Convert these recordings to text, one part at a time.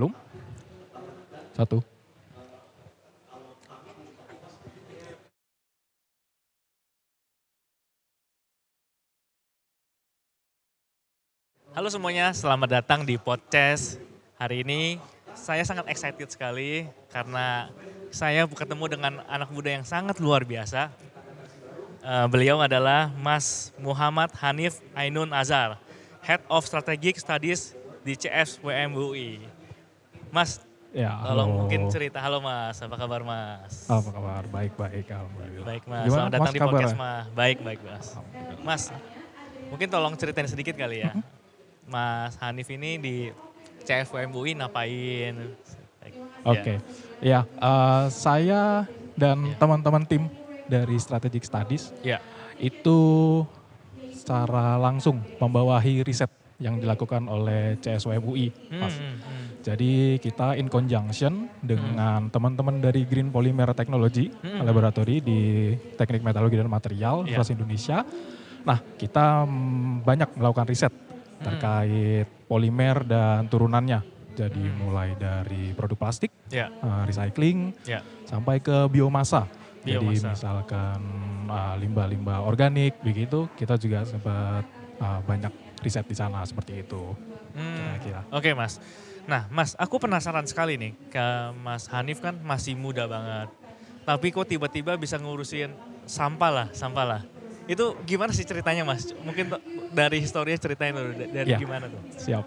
Belum? Satu. Halo semuanya, selamat datang di podcast. Hari ini saya sangat excited sekali karena saya ketemu dengan anak muda yang sangat luar biasa. Beliau adalah Mas Muhammad Hanif Ainun Azhar, Head of Strategic Studies di CFWM UI. Mas, Ya, tolong mungkin halo. cerita. Halo Mas, apa kabar Mas? Apa kabar? Baik-baik, alhamdulillah. Baik Mas, Gimana selamat Mas datang di podcast kabarnya? Mas. Baik Mas. Alhamdulillah. Mas, mungkin tolong ceritain sedikit kali ya. Mas Hanif ini di CFWM UI ngapain? Ya. Oke, ya saya dan Ya. teman-teman tim dari Strategic Studies Ya. itu secara langsung membawahi riset yang dilakukan oleh CSWM UI, Mas. Jadi kita in conjunction dengan teman-teman dari Green Polymer Technology Laboratory di Teknik Metalurgi dan Material Universitas Indonesia. Nah, kita banyak melakukan riset terkait polimer dan turunannya. Jadi mulai dari produk plastik, recycling, sampai ke biomasa. Jadi misalkan limbah-limbah organik, begitu kita juga sempat banyak riset di sana seperti itu. Kira-kira. Oke Mas. Nah Mas, aku penasaran sekali nih ke Mas Hanif kan masih muda banget. Tapi kok tiba-tiba bisa ngurusin sampah lah. Itu gimana sih ceritanya Mas? Mungkin dari historinya ceritain dulu, dari gimana tuh? Siap.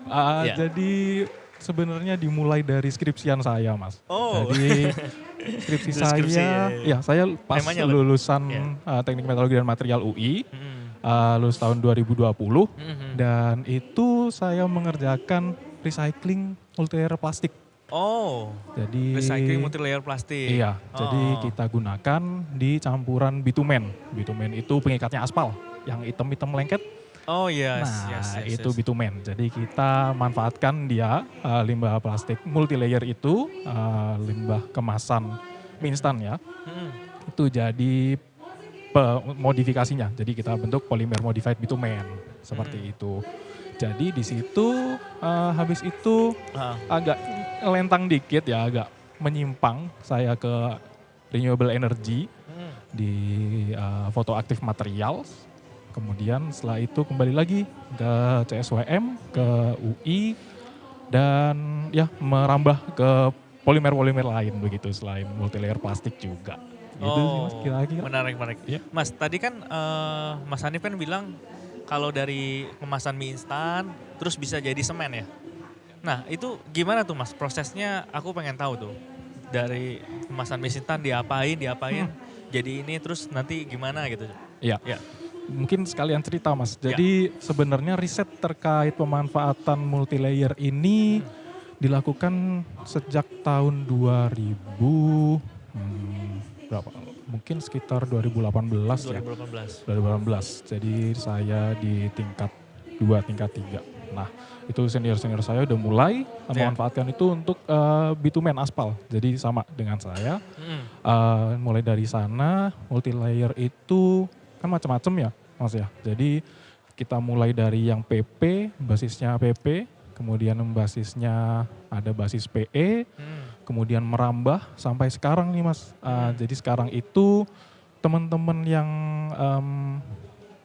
Jadi sebenarnya dimulai dari skripsian saya Mas. Oh. Jadi skripsi saya, saya pas lulusan Teknik Metalurgi dan Material UI, lulus tahun 2020, dan itu saya mengerjakan recycling multilayer plastik. Oh, jadi recycling multilayer plastik. Iya, jadi kita gunakan di campuran bitumen. Bitumen itu pengikatnya aspal, yang hitam-hitam lengket. Oh yes, itu bitumen. Jadi kita manfaatkan dia, limbah plastik multilayer itu, limbah kemasan mie instan ya. Itu jadi modifikasinya. Jadi kita bentuk polymer modified bitumen, seperti itu. Jadi di situ habis itu agak lentang dikit ya, agak menyimpang saya ke renewable energy di photoactive materials. Kemudian setelah itu kembali lagi ke CSWM, ke UI, dan ya merambah ke polimer-polimer lain begitu selain multilayer plastik juga. Gitu sih Mas kira-kira. Menarik. Ya. Mas tadi kan Mas Hanif kan bilang kalau dari kemasan mie instan terus bisa jadi semen ya. Nah itu gimana tuh Mas prosesnya, aku pengen tahu tuh. Dari kemasan mie instan diapain, jadi ini terus nanti gimana gitu. Iya. Mungkin sekalian cerita Mas. Jadi sebenarnya riset terkait pemanfaatan multilayer ini dilakukan sejak tahun 2000 berapa? Mungkin sekitar 2018 ya. 2018. Jadi saya di tingkat 2, tingkat 3. Nah, itu senior-senior saya udah mulai memanfaatkan itu untuk bitumen aspal. Jadi sama dengan saya. Mulai dari sana multilayer itu kan macam-macam ya Mas ya. Jadi kita mulai dari yang PP, basisnya PP, kemudian basisnya ada basis PE, kemudian merambah sampai sekarang nih Mas. Jadi sekarang itu teman-teman yang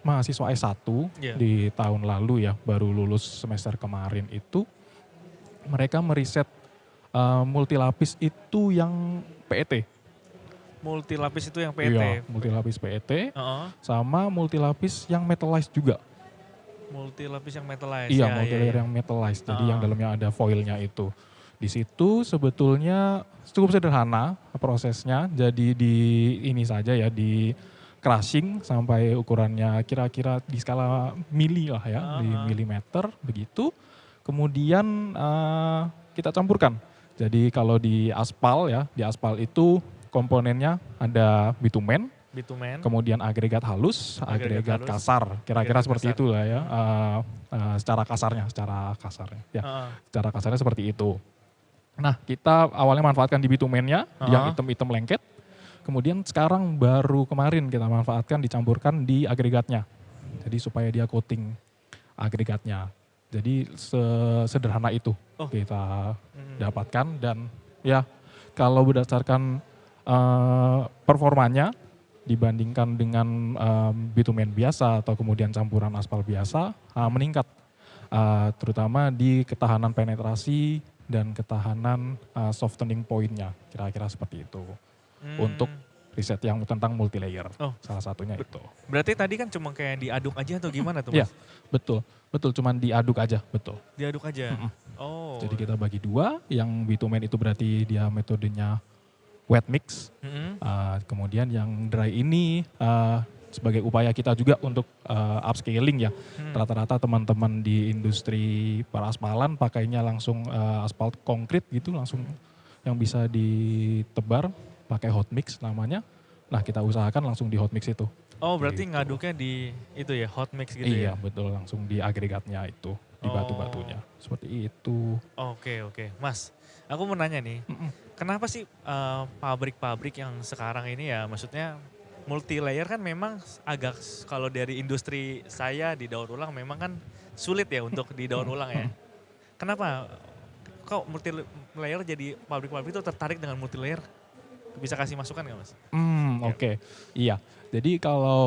mahasiswa S1 di tahun lalu ya, baru lulus semester kemarin itu, mereka meriset multilapis itu yang PET. Multilapis itu yang PET? Iya, multilapis PET sama multilapis yang metallized juga. Multilapis yang metallized? Iya, multilayer yang metallized, jadi yang dalamnya ada foilnya itu. Di situ sebetulnya cukup sederhana prosesnya, jadi di ini saja ya, di crushing sampai ukurannya kira-kira di skala mili lah ya, di milimeter begitu. Kemudian kita campurkan. Jadi kalau di aspal ya, di aspal itu komponennya ada bitumen, kemudian agregat halus, agregat kasar, kira-kira seperti itu lah ya, secara kasarnya ya, secara kasarnya seperti itu. Nah kita awalnya manfaatkan di bitumennya, yang hitam-hitam lengket, kemudian sekarang baru kemarin kita manfaatkan dicampurkan di agregatnya, jadi supaya dia coating agregatnya. Jadi sederhana itu kita dapatkan dan ya kalau berdasarkan performanya dibandingkan dengan bitumen biasa atau kemudian campuran aspal biasa meningkat. Terutama di ketahanan penetrasi dan ketahanan softening point-nya, kira-kira seperti itu. Untuk riset yang tentang multilayer, salah satunya itu. Berarti tadi kan cuma kayak diaduk aja atau gimana tuh Iya, Mas? betul, cuman diaduk aja, betul. Diaduk aja? Jadi kita bagi dua, yang bitumen itu berarti dia metodenya wet mix, kemudian yang dry ini sebagai upaya kita juga untuk upscaling ya. Rata-rata teman-teman di industri peraspalan pakainya langsung aspal konkret gitu, langsung yang bisa ditebar pakai hot mix namanya. Nah kita usahakan langsung di hot mix itu. Oh berarti gitu. ngaduknya di itu ya, hot mix gitu Iya ya? betul, langsung di agregatnya itu, di batu-batunya. Seperti itu. Oke. Mas, aku mau nanya nih, kenapa sih pabrik-pabrik yang sekarang ini ya, maksudnya multi layer kan memang agak, kalau dari industri saya di daur ulang memang kan sulit ya untuk di daur ulang ya. Kenapa kok multi layer jadi pabrik-pabrik itu tertarik dengan multi layer? Bisa kasih masukan nggak Mas? Oke. Iya. Jadi kalau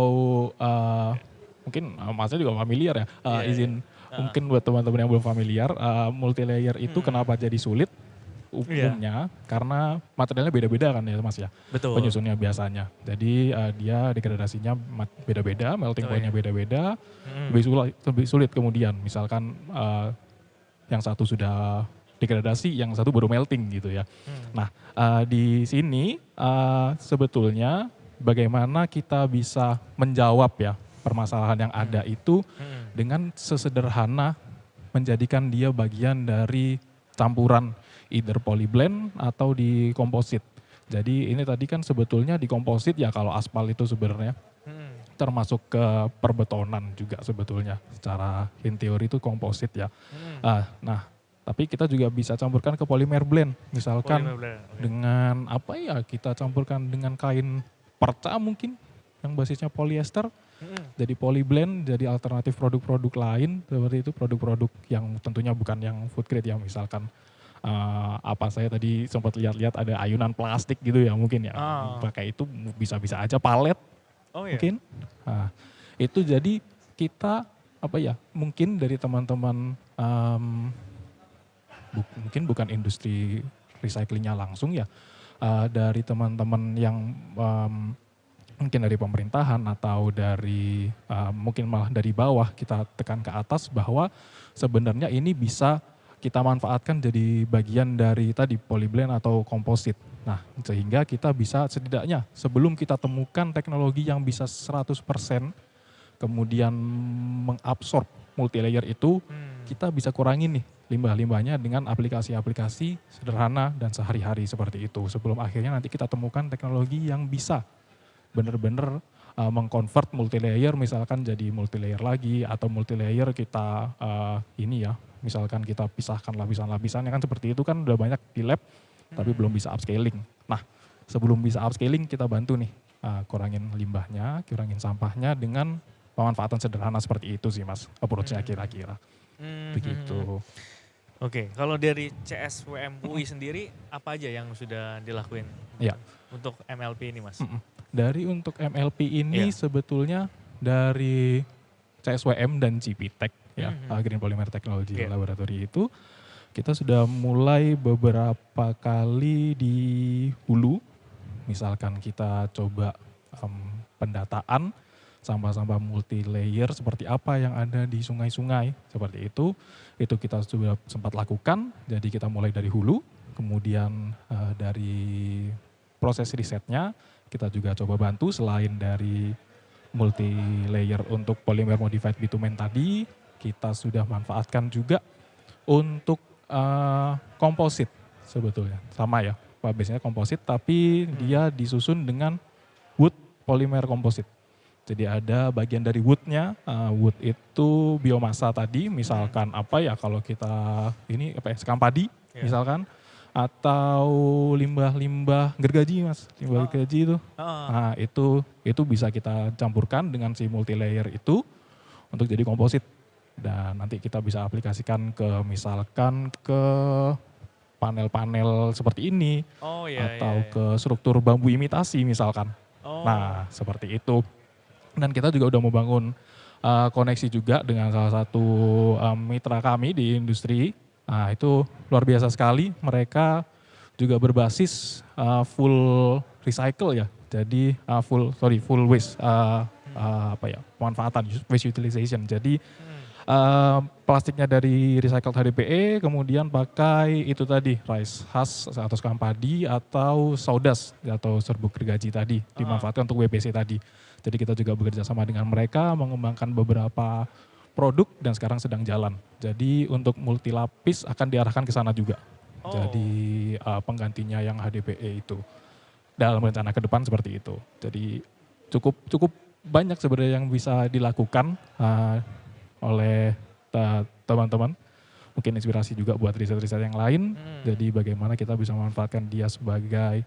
mungkin Masnya juga familiar ya, izin mungkin buat teman-teman yang belum familiar, multi layer itu kenapa jadi sulit? Umumnya karena materialnya beda-beda kan ya Mas ya. Betul. Penyusunnya biasanya. Jadi dia degradasinya beda-beda, melting point-nya beda-beda, lebih sulit kemudian. Misalkan yang satu sudah degradasi, yang satu baru melting gitu ya. Nah di sini sebetulnya bagaimana kita bisa menjawab ya permasalahan yang ada itu dengan sesederhana menjadikan dia bagian dari campuran either polyblend atau di komposit. Jadi ini tadi kan sebetulnya di komposit ya kalau aspal itu sebenarnya termasuk ke perbetonan juga sebetulnya. Secara in teori itu komposit ya. Nah tapi kita juga bisa campurkan ke polymer blend. Misalkan dengan apa ya, kita campurkan dengan kain perca mungkin yang basisnya polyester. Jadi polyblend, jadi alternatif produk-produk lain seperti itu, produk-produk yang tentunya bukan yang food grade ya, misalkan saya tadi sempat lihat-lihat ada ayunan plastik gitu ya mungkin ya, pakai itu bisa-bisa aja palet mungkin. Nah, itu jadi kita mungkin dari teman-teman mungkin bukan industri recyclingnya langsung ya, dari teman-teman yang mungkin dari pemerintahan atau dari mungkin malah dari bawah kita tekan ke atas bahwa sebenarnya ini bisa kita manfaatkan jadi bagian dari tadi polyblend atau komposit. Nah sehingga kita bisa setidaknya sebelum kita temukan teknologi yang bisa 100% kemudian mengabsorb multilayer itu, kita bisa kurangin nih limbah-limbahnya dengan aplikasi-aplikasi sederhana dan sehari-hari seperti itu. Sebelum akhirnya nanti kita temukan teknologi yang bisa benar-benar mengkonvert multilayer misalkan jadi multilayer lagi, atau multilayer kita misalkan kita pisahkan lapisan-lapisannya kan seperti itu kan udah banyak di lab tapi belum bisa upscaling. Nah sebelum bisa upscaling kita bantu nih kurangin limbahnya, kurangin sampahnya dengan pemanfaatan sederhana seperti itu sih Mas, approach-nya kira-kira. Begitu. Oke, kalau dari CSWM UI sendiri apa aja yang sudah dilakuin untuk MLP ini Mas? Dari untuk MLP ini sebetulnya dari CSWM dan GPTech ya, Green Polymer Technology Laboratory itu kita sudah mulai beberapa kali di hulu. Misalkan kita coba pendataan sampah-sampah multi-layer seperti apa yang ada di sungai-sungai seperti itu kita sudah sempat lakukan. Jadi kita mulai dari hulu, kemudian dari proses risetnya kita juga coba bantu selain dari multi-layer untuk polymer modified bitumen tadi, kita sudah manfaatkan juga untuk komposit sebetulnya. Sama ya, biasanya komposit tapi dia disusun dengan wood polymer komposit. Jadi ada bagian dari woodnya, wood itu biomasa tadi, misalkan kalau kita sekam padi misalkan, atau limbah-limbah gergaji Mas, limbah gergaji itu. Nah itu bisa kita campurkan dengan si multilayer itu untuk jadi komposit. Dan nanti kita bisa aplikasikan ke misalkan ke panel-panel seperti ini Oh iya, iya, atau iya. ke struktur bambu imitasi misalkan. Oh, Nah, seperti itu. Dan kita juga udah membangun koneksi juga dengan salah satu mitra kami di industri. Nah, itu luar biasa sekali. Mereka juga berbasis full recycle ya. Jadi full waste pemanfaatan waste utilization. Jadi plastiknya dari recycled HDPE, kemudian pakai itu tadi rice husk atau sekam padi atau sawdust atau serbuk gergaji tadi dimanfaatkan untuk WPC tadi. Jadi kita juga bekerja sama dengan mereka mengembangkan beberapa produk dan sekarang sedang jalan. Jadi untuk multilapis akan diarahkan ke sana juga. Jadi penggantinya yang HDPE itu dalam rencana ke depan seperti itu. Jadi cukup banyak sebenarnya yang bisa dilakukan oleh teman-teman. Mungkin inspirasi juga buat riset-riset yang lain. Jadi bagaimana kita bisa memanfaatkan dia sebagai,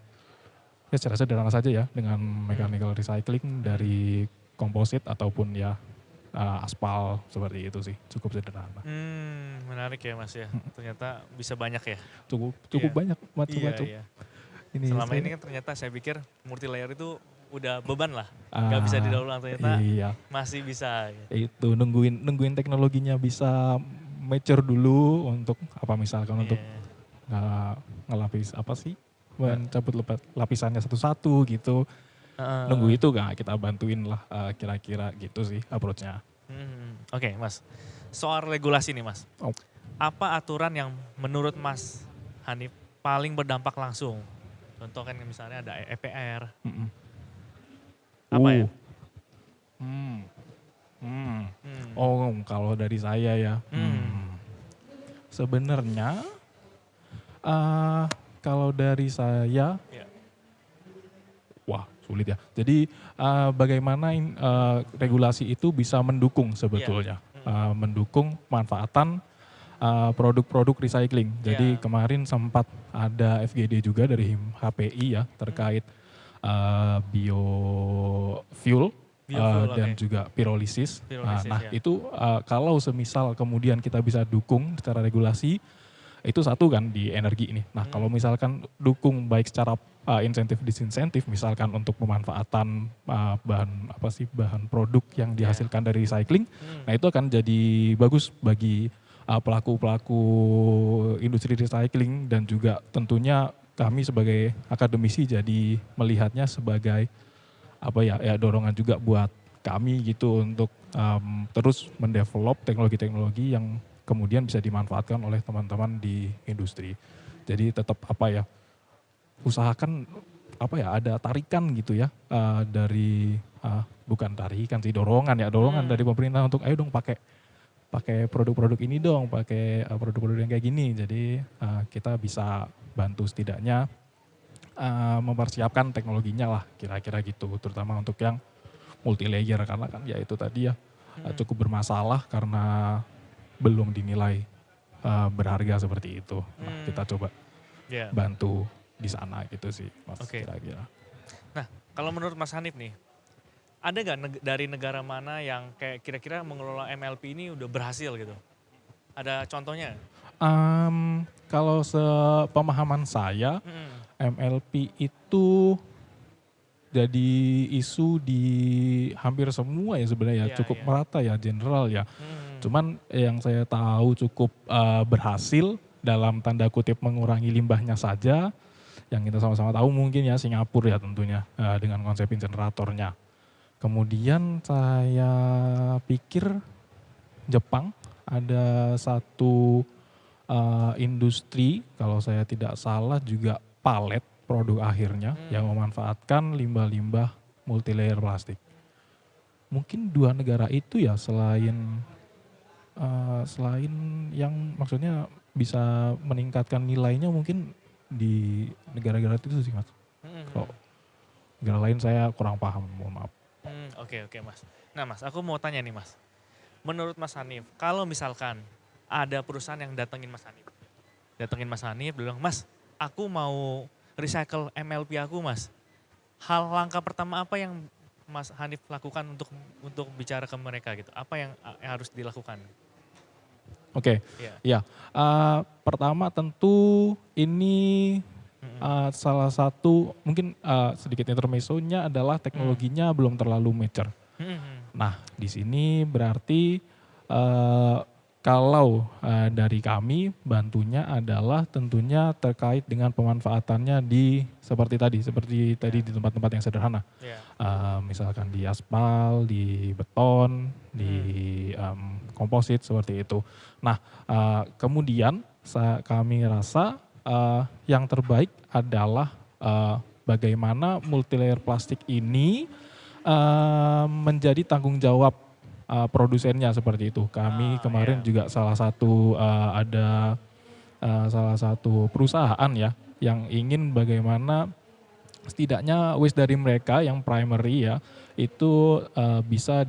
ya secara sederhana saja ya, dengan mechanical recycling dari komposit ataupun ya aspal seperti itu sih. Cukup sederhana. Menarik ya Mas ya. Ternyata bisa banyak ya. Cukup Iya. banyak Iya, macam-macam. iya. Selama ini kan ternyata saya pikir multi layer itu udah beban lah. Gak bisa didaur ulang, ternyata masih bisa. Itu nungguin teknologinya bisa mature dulu untuk apa misalkan untuk ngelapis apa sih, mencabut lapisannya satu-satu gitu. Nunggu itu gak kita bantuin lah kira-kira gitu sih approach-nya. Oke Mas, soal regulasi nih Mas. Apa aturan yang menurut Mas Hanif paling berdampak langsung? Contoh kan misalnya ada EPR. Apa ya? Kalau dari saya ya, sebenarnya kalau dari saya, wah sulit ya. Jadi bagaimana regulasi itu bisa mendukung sebetulnya, mendukung manfaatan produk-produk recycling. Jadi kemarin sempat ada FGD juga dari HPI ya terkait biofuel. Dan juga pirolisis. Nah itu kalau semisal kemudian kita bisa dukung secara regulasi, itu satu kan di energi ini. Nah kalau misalkan dukung baik secara insentif disinsentif, misalkan untuk pemanfaatan bahan produk yang dihasilkan dari recycling, nah itu akan jadi bagus bagi pelaku-pelaku industri recycling dan juga tentunya kami sebagai akademisi jadi melihatnya sebagai dorongan juga buat kami gitu untuk terus mendevelop teknologi-teknologi yang kemudian bisa dimanfaatkan oleh teman-teman di industri. Jadi tetap usahakan ada tarikan gitu ya dari bukan tarikan sih, dorongan dari pemerintah untuk ayo dong pakai produk-produk ini dong, pakai produk-produk yang kayak gini. Jadi kita bisa bantu setidaknya mempersiapkan teknologinya lah kira-kira gitu, terutama untuk yang multi layer karena kan ya itu tadi ya cukup bermasalah karena belum dinilai berharga seperti itu. Nah kita coba bantu di sana gitu sih Mas kira-kira. Nah kalau menurut Mas Hanif nih, ada gak dari negara mana yang kayak kira-kira mengelola MLP ini udah berhasil gitu? Ada contohnya? Kalau sepemahaman saya, MLP itu jadi isu di hampir semua ya sebenarnya, cukup merata ya, general ya. Cuman yang saya tahu cukup berhasil dalam tanda kutip mengurangi limbahnya saja, yang kita sama-sama tahu mungkin ya Singapura ya tentunya dengan konsep inseneratornya. Kemudian saya pikir Jepang ada satu industri, kalau saya tidak salah juga palet produk akhirnya yang memanfaatkan limbah-limbah multilayer plastik. Mungkin dua negara itu ya selain yang maksudnya bisa meningkatkan nilainya mungkin di negara-negara itu sih Mas. Kalau negara lain saya kurang paham, mohon maaf. Oke Mas. Nah Mas, aku mau tanya nih Mas. Menurut Mas Hanif, kalau misalkan ada perusahaan yang datengin Mas Hanif, bilang, Mas aku mau recycle MLP aku Mas. Hal langkah pertama apa yang Mas Hanif lakukan untuk bicara ke mereka gitu? Apa yang harus dilakukan? Oke, Ya. ya. Pertama tentu ini salah satu mungkin sedikit intermezzonya adalah teknologinya belum terlalu mature. Nah, di sini berarti eh, kalau dari kami bantunya adalah tentunya terkait dengan pemanfaatannya seperti tadi di tempat-tempat yang sederhana. Ya. Misalkan di aspal, di beton, di komposit seperti itu. Nah, kemudian kami rasa yang terbaik adalah bagaimana multilayer plastik ini menjadi tanggung jawab produsennya seperti itu. Kami kemarin Ya. juga ada salah satu perusahaan ya yang ingin bagaimana setidaknya waste dari mereka yang primary ya itu bisa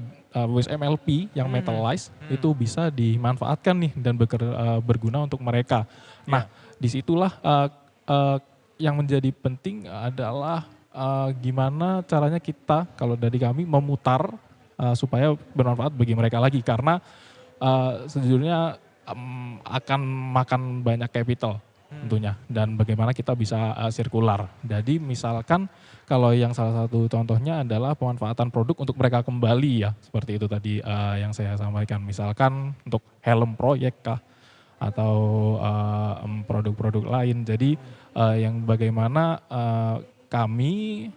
waste MLP yang metallized itu bisa dimanfaatkan nih dan berguna untuk mereka. Nah, Ya. disitulah yang menjadi penting adalah gimana caranya kita kalau dari kami memutar supaya bermanfaat bagi mereka lagi karena sejujurnya akan makan banyak capital tentunya dan bagaimana kita bisa sirkular. Jadi misalkan kalau yang salah satu contohnya adalah pemanfaatan produk untuk mereka kembali ya seperti itu tadi yang saya sampaikan. Misalkan untuk helm proyek kah atau produk-produk lain. Jadi yang bagaimana kami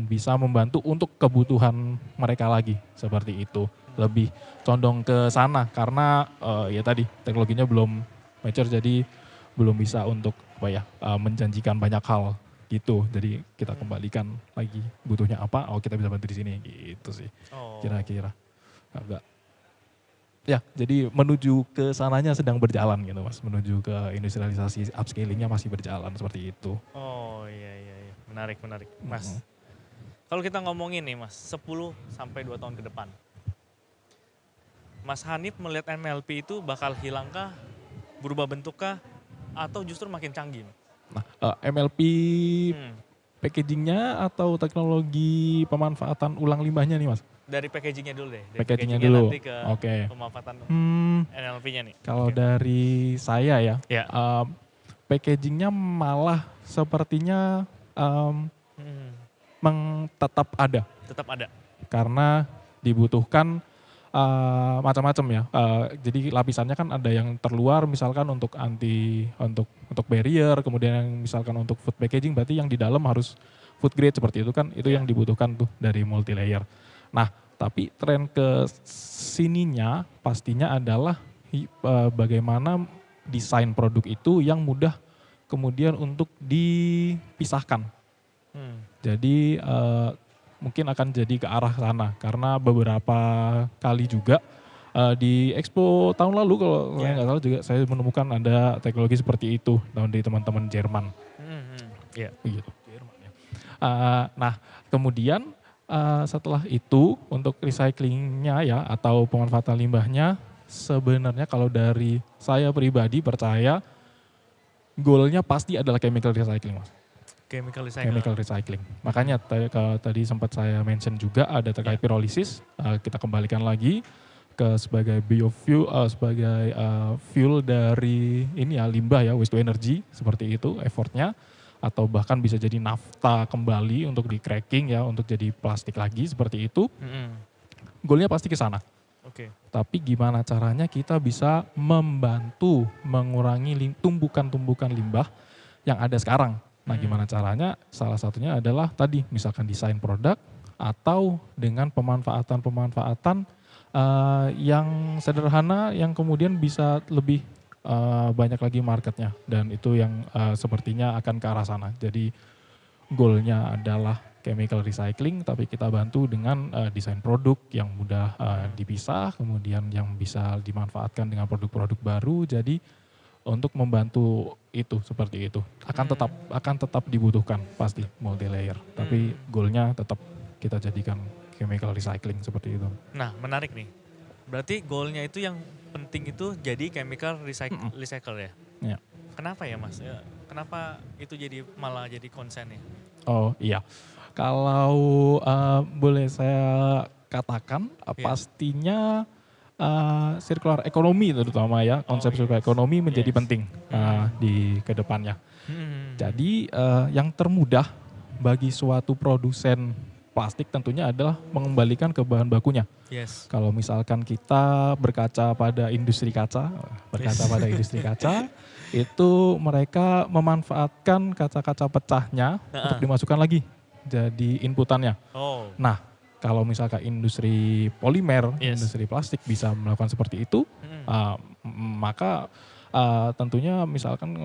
bisa membantu untuk kebutuhan mereka lagi seperti itu. Lebih condong ke sana karena ya tadi teknologinya belum mature jadi belum bisa untuk menjanjikan banyak hal gitu. Jadi kita kembalikan lagi butuhnya apa, kita bisa bantu di sini gitu sih. Kira-kira. Agak ya, jadi menuju ke sananya sedang berjalan gitu Mas. Menuju ke industrialisasi upscalingnya masih berjalan seperti itu. Oh iya. Menarik. Mas, kalau kita ngomongin nih Mas, 10 sampai 2 tahun ke depan. Mas Hanif melihat MLP itu bakal hilangkah, berubah bentukkah, atau justru makin canggih? Nah, MLP packagingnya atau teknologi pemanfaatan ulang limbahnya nih Mas? Dari packagingnya dulu deh. Dari Packagingnya dulu, nanti ke oke. pemanfaatan MLP-nya nih. Kalau dari saya ya, packagingnya malah sepertinya tetap ada. Tetap ada. Karena dibutuhkan macam-macam ya. Jadi lapisannya kan ada yang terluar misalkan untuk untuk barrier, kemudian yang misalkan untuk food packaging berarti yang di dalam harus food grade seperti itu kan, itu yang dibutuhkan tuh dari multi layer. Nah, tapi tren ke sininya pastinya adalah bagaimana desain produk itu yang mudah kemudian untuk dipisahkan. Jadi mungkin akan jadi ke arah sana karena beberapa kali juga di Expo tahun lalu kalau saya nggak salah juga saya menemukan ada teknologi seperti itu dari teman-teman Jerman. Gitu. Jerman ya. Nah kemudian setelah itu untuk recyclingnya ya atau pemanfaatan limbahnya sebenarnya kalau dari saya pribadi percaya goalnya pasti adalah chemical recycling Mas. Chemical recycling. Makanya tadi sempat saya mention juga ada terkait pyrolysis. Kita kembalikan lagi ke sebagai biofuel, sebagai fuel dari ini ya limbah ya waste to energy seperti itu effortnya. Atau bahkan bisa jadi nafta kembali untuk di cracking ya untuk jadi plastik lagi seperti itu. Goalnya pasti ke sana. Tapi gimana caranya kita bisa membantu mengurangi tumbukan-tumbukan limbah yang ada sekarang. Nah gimana caranya? Salah satunya adalah tadi misalkan desain produk atau dengan pemanfaatan yang sederhana yang kemudian bisa lebih banyak lagi marketnya. Dan itu yang sepertinya akan ke arah sana. Jadi goalnya adalah chemical recycling tapi kita bantu dengan desain produk yang mudah dipisah kemudian yang bisa dimanfaatkan dengan produk-produk baru. Jadi untuk membantu itu seperti itu akan tetap dibutuhkan pasti multi layer tapi goalnya tetap kita jadikan chemical recycling seperti itu. Nah menarik nih berarti goalnya itu yang penting itu jadi chemical recycle ya? Kenapa ya Mas? Kenapa itu malah jadi concern ya? Oh iya kalau boleh saya katakan pastinya circular economy terutama ya, konsep circular economy menjadi Yes. penting di kedepannya. Hmm. Jadi yang termudah bagi suatu produsen plastik tentunya adalah mengembalikan ke bahan bakunya. Yes. Kalau misalkan kita berkaca pada industri kaca, itu mereka memanfaatkan kaca-kaca pecahnya untuk dimasukkan lagi jadi inputannya. Oh. Nah, kalau misalkan industri polimer, Yes. industri plastik bisa melakukan seperti itu, maka tentunya misalkan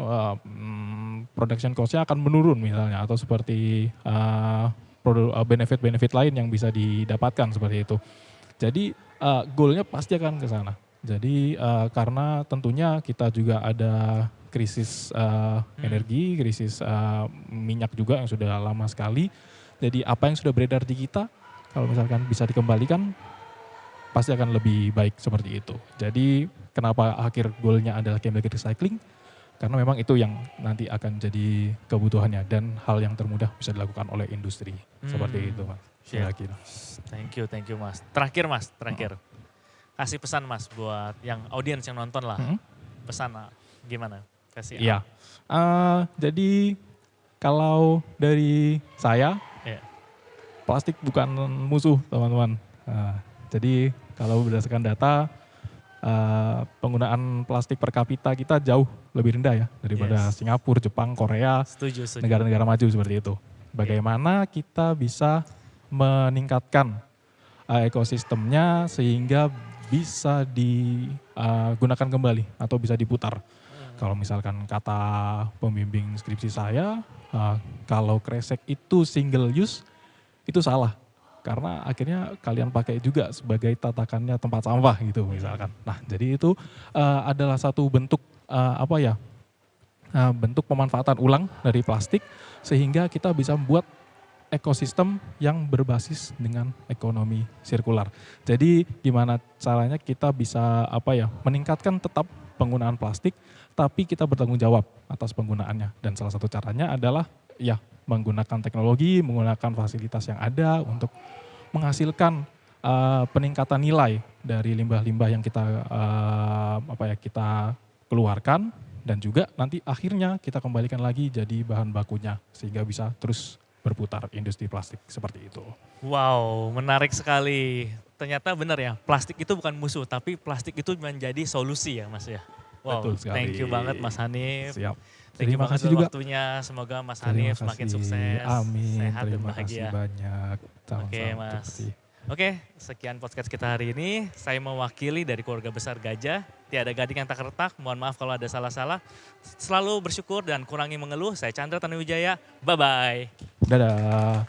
production cost-nya akan menurun misalnya, atau seperti benefit-benefit lain yang bisa didapatkan seperti itu. Jadi goal-nya pasti akan ke sana. Jadi karena tentunya kita juga ada krisis energi, krisis minyak juga yang sudah lama sekali. Jadi apa yang sudah beredar di kita, kalau misalkan bisa dikembalikan, pasti akan lebih baik seperti itu. Jadi kenapa akhir goalnya adalah chemical recycling? Karena memang itu yang nanti akan jadi kebutuhannya dan hal yang termudah bisa dilakukan oleh industri. Seperti itu Mas. Saya kira. Thank you Mas. Terakhir Mas, kasih pesan Mas buat yang audiens yang nonton lah. Pesan gimana? Kasih. Iya. Jadi kalau dari saya, plastik bukan musuh teman-teman. Jadi kalau berdasarkan data, penggunaan plastik per kapita kita jauh lebih rendah ya daripada Singapura, Jepang, Korea, negara-negara maju seperti itu. Bagaimana kita bisa meningkatkan ekosistemnya sehingga bisa digunakan kembali atau bisa diputar. Kalau misalkan kata pembimbing skripsi saya, kalau kresek itu single use, itu salah. Karena akhirnya kalian pakai juga sebagai tatakannya tempat sampah gitu misalkan. Nah jadi itu adalah satu bentuk bentuk pemanfaatan ulang dari plastik sehingga kita bisa membuat ekosistem yang berbasis dengan ekonomi sirkular. Jadi gimana caranya kita bisa meningkatkan tetap penggunaan plastik, tapi kita bertanggung jawab atas penggunaannya. Dan salah satu caranya adalah menggunakan teknologi, menggunakan fasilitas yang ada untuk menghasilkan peningkatan nilai dari limbah-limbah yang kita keluarkan, dan juga nanti akhirnya kita kembalikan lagi jadi bahan bakunya sehingga bisa terus berputar industri plastik seperti itu. Wow, menarik sekali. Ternyata benar ya, plastik itu bukan musuh, tapi plastik itu menjadi solusi ya Mas ya. Wow, betul sekali. Thank you banget Mas Hanif. Siap. Terima kasih juga waktunya. Semoga Mas Hanif semakin sukses, amin, sehat dan bahagia. Terima kasih banyak. Oke Mas. Oke, sekian podcast kita hari ini. Saya mewakili dari keluarga besar Gajah. Tiada gading yang tak retak. Mohon maaf kalau ada salah-salah. Selalu bersyukur dan kurangi mengeluh. Saya Chandra Tanuwijaya. Bye-bye. Dadah.